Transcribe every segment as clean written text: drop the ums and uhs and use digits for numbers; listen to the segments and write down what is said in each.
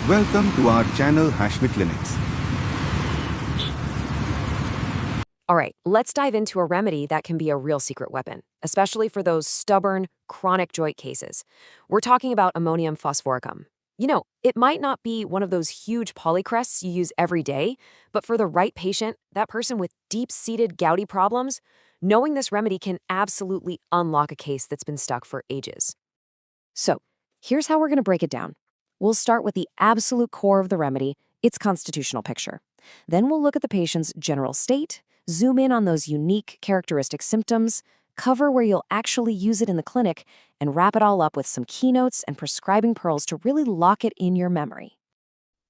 Welcome to our channel HASHMICLINICS. All right, let's dive into a remedy that can be a real secret weapon, especially for those stubborn, chronic joint cases. We're talking about ammonium phosphoricum. You know, it might not be one of those huge polycrests you use every day, but for the right patient, that person with deep-seated gouty problems, knowing this remedy can absolutely unlock a case that's been stuck for ages. So, here's how we're going to break it down. We'll start with the absolute core of the remedy, its constitutional picture. Then we'll look at the patient's general state, zoom in on those unique characteristic symptoms, cover where you'll actually use it in the clinic, and wrap it all up with some keynotes and prescribing pearls to really lock it in your memory.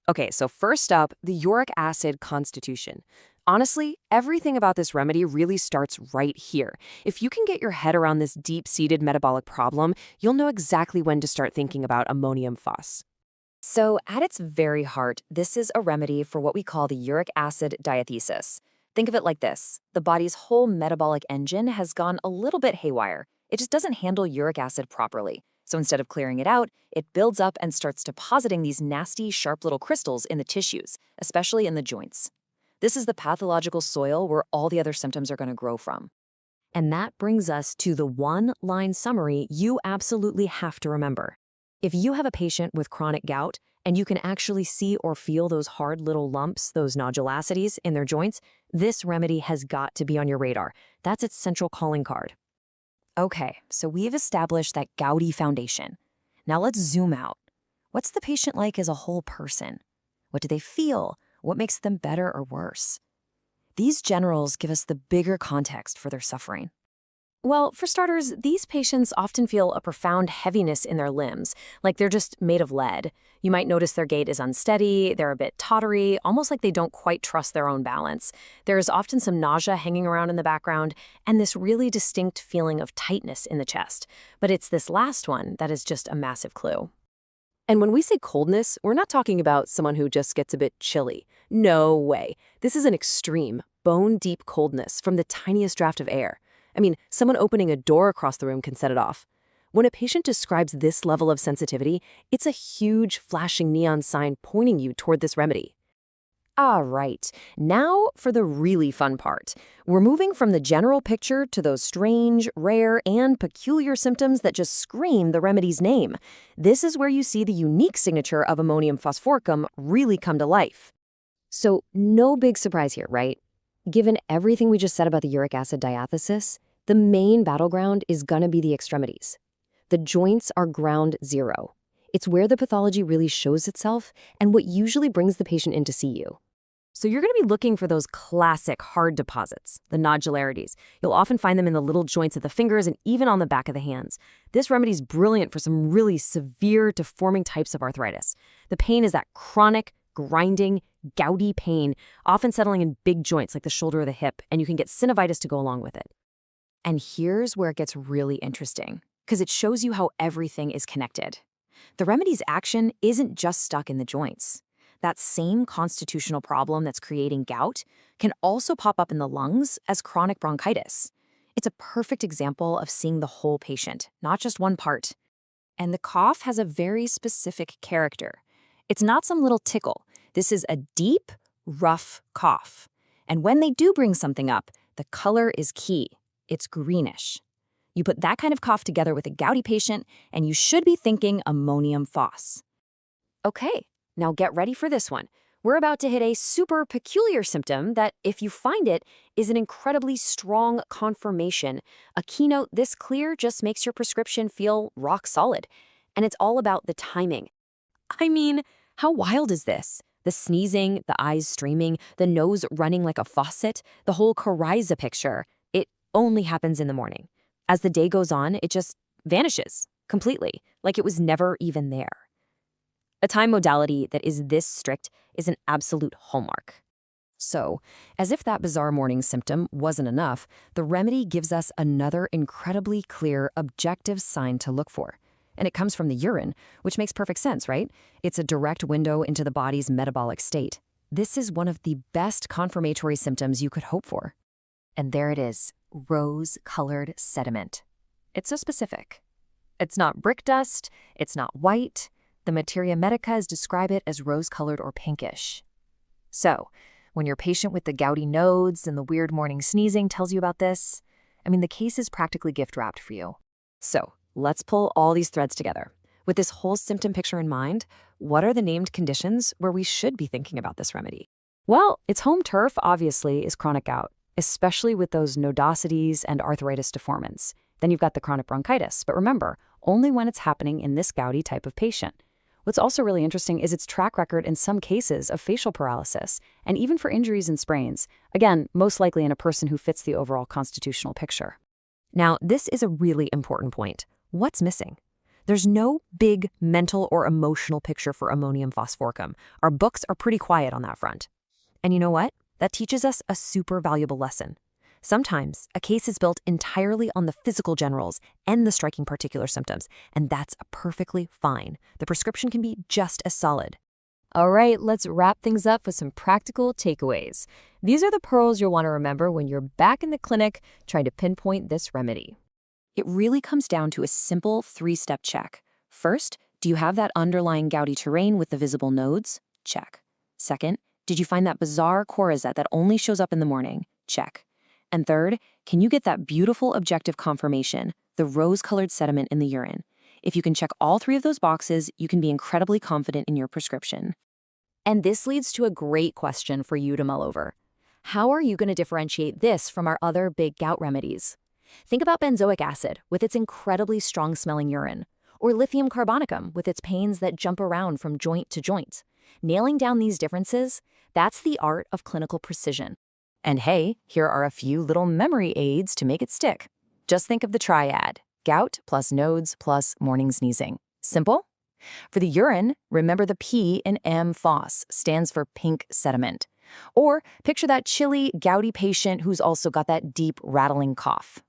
Okay, so first up, the uric acid constitution. Honestly, everything about this remedy really starts right here. If you can get your head around this deep-seated metabolic problem, you'll know exactly when to start thinking about ammonium phos. So at its very heart, this is a remedy for what we call the uric acid diathesis. Think of it like this. The body's whole metabolic engine has gone a little bit haywire. It just doesn't handle uric acid properly. So instead of clearing it out, it builds up and starts depositing these nasty, sharp little crystals in the tissues, especially in the joints. This is the pathological soil where all the other symptoms are going to grow from. And that brings us to the one-line summary you absolutely have to remember. If you have a patient with chronic gout, and you can actually see or feel those hard little lumps, those nodulosities in their joints, this remedy has got to be on your radar. That's its central calling card. Okay, so we've established that gouty foundation. Now let's zoom out. What's the patient like as a whole person? What do they feel? What makes them better or worse? These generals give us the bigger context for their suffering. Well, for starters, these patients often feel a profound heaviness in their limbs, like they're just made of lead. You might notice their gait is unsteady, they're a bit tottery, almost like they don't quite trust their own balance. There's often some nausea hanging around in the background, and this really distinct feeling of tightness in the chest. But it's this last one that is just a massive clue. And when we say coldness, we're not talking about someone who just gets a bit chilly. No way. This is an extreme, bone-deep coldness from the tiniest draft of air. I mean, someone opening a door across the room can set it off. When a patient describes this level of sensitivity, it's a huge flashing neon sign pointing you toward this remedy. All right, now for the really fun part. We're moving from the general picture to those strange, rare, and peculiar symptoms that just scream the remedy's name. This is where you see the unique signature of ammonium phosphoricum really come to life. So, no big surprise here, right? Given everything we just said about the uric acid diathesis, the main battleground is gonna be the extremities. The joints are ground zero. It's where the pathology really shows itself and what usually brings the patient in to see you. So you're gonna be looking for those classic hard deposits, the nodularities. You'll often find them in the little joints of the fingers and even on the back of the hands. This remedy is brilliant for some really severe deforming types of arthritis. The pain is that chronic, grinding, gouty pain, often settling in big joints like the shoulder or the hip, and you can get synovitis to go along with it. And here's where it gets really interesting, because it shows you how everything is connected. The remedy's action isn't just stuck in the joints. That same constitutional problem that's creating gout can also pop up in the lungs as chronic bronchitis. It's a perfect example of seeing the whole patient, not just one part. And the cough has a very specific character. It's not some little tickle. This is a deep, rough cough. And when they do bring something up, the color is key. It's greenish. You put that kind of cough together with a gouty patient, and you should be thinking ammonium phos. Okay, now get ready for this one. We're about to hit a super peculiar symptom that, if you find it, is an incredibly strong confirmation. A keynote this clear just makes your prescription feel rock solid. And it's all about the timing. I mean, how wild is this? The sneezing, the eyes streaming, the nose running like a faucet, the whole coryza picture. It only happens in the morning. As the day goes on, it just vanishes completely, like it was never even there. A time modality that is this strict is an absolute hallmark. So, as if that bizarre morning symptom wasn't enough, the remedy gives us another incredibly clear, objective sign to look for. And it comes from the urine, which makes perfect sense, right? It's a direct window into the body's metabolic state. This is one of the best confirmatory symptoms you could hope for. And there it is, rose-colored sediment. It's so specific. It's not brick dust, it's not white. The materia medicas describe it as rose-colored or pinkish. So, when your patient with the gouty nodes and the weird morning sneezing tells you about this, the case is practically gift-wrapped for you. So, let's pull all these threads together. With this whole symptom picture in mind, what are the named conditions where we should be thinking about this remedy? Well, its home turf, obviously, is chronic gout, especially with those nodosities and arthritis deformans. Then you've got the chronic bronchitis, but remember, only when it's happening in this gouty type of patient. What's also really interesting is its track record in some cases of facial paralysis, and even for injuries and sprains, again, most likely in a person who fits the overall constitutional picture. Now, this is a really important point. What's missing? There's no big mental or emotional picture for ammonium phosphoricum. Our books are pretty quiet on that front. And you know what? That teaches us a super valuable lesson. Sometimes a case is built entirely on the physical generals and the striking particular symptoms, and that's perfectly fine. The prescription can be just as solid. All right, let's wrap things up with some practical takeaways. These are the pearls you'll want to remember when you're back in the clinic trying to pinpoint this remedy. It really comes down to a simple 3-step check. First, do you have that underlying gouty terrain with the visible nodes? Check. Second, did you find that bizarre coryzet that only shows up in the morning? Check. And third, can you get that beautiful objective confirmation, the rose-colored sediment in the urine? If you can check all 3 of those boxes, you can be incredibly confident in your prescription. And this leads to a great question for you to mull over. How are you going to differentiate this from our other big gout remedies? Think about benzoic acid with its incredibly strong-smelling urine, or lithium carbonicum with its pains that jump around from joint to joint. Nailing down these differences, that's the art of clinical precision. And hey, here are a few little memory aids to make it stick. Just think of the triad: gout plus nodes plus morning sneezing. Simple? For the urine, remember the P in M-phos stands for pink sediment. Or picture that chilly, gouty patient who's also got that deep, rattling cough.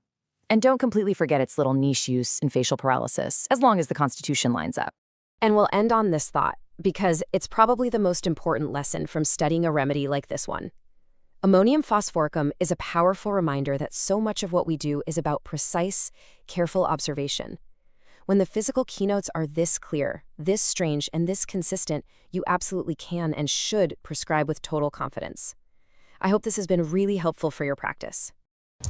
And don't completely forget its little niche use in facial paralysis, as long as the constitution lines up. And we'll end on this thought, because it's probably the most important lesson from studying a remedy like this one. Ammonium phosphoricum is a powerful reminder that so much of what we do is about precise, careful observation. When the physical keynotes are this clear, this strange, and this consistent, you absolutely can and should prescribe with total confidence. I hope this has been really helpful for your practice.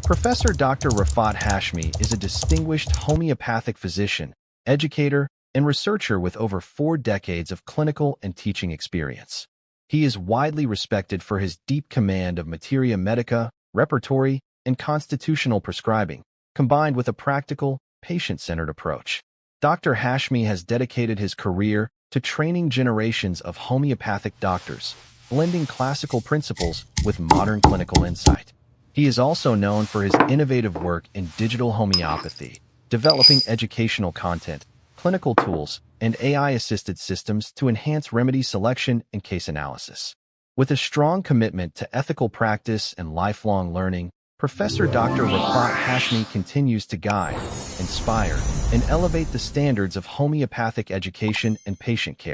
Professor Dr. Rafat Hashmi is a distinguished homeopathic physician, educator, and researcher with over 4 decades of clinical and teaching experience. He is widely respected for his deep command of materia medica, repertory, and constitutional prescribing, combined with a practical, patient-centered approach. Dr. Hashmi has dedicated his career to training generations of homeopathic doctors, blending classical principles with modern clinical insight. He is also known for his innovative work in digital homeopathy, developing educational content, clinical tools, and AI-assisted systems to enhance remedy selection and case analysis. With a strong commitment to ethical practice and lifelong learning, Professor Dr. Rafat Hashmi continues to guide, inspire, and elevate the standards of homeopathic education and patient care.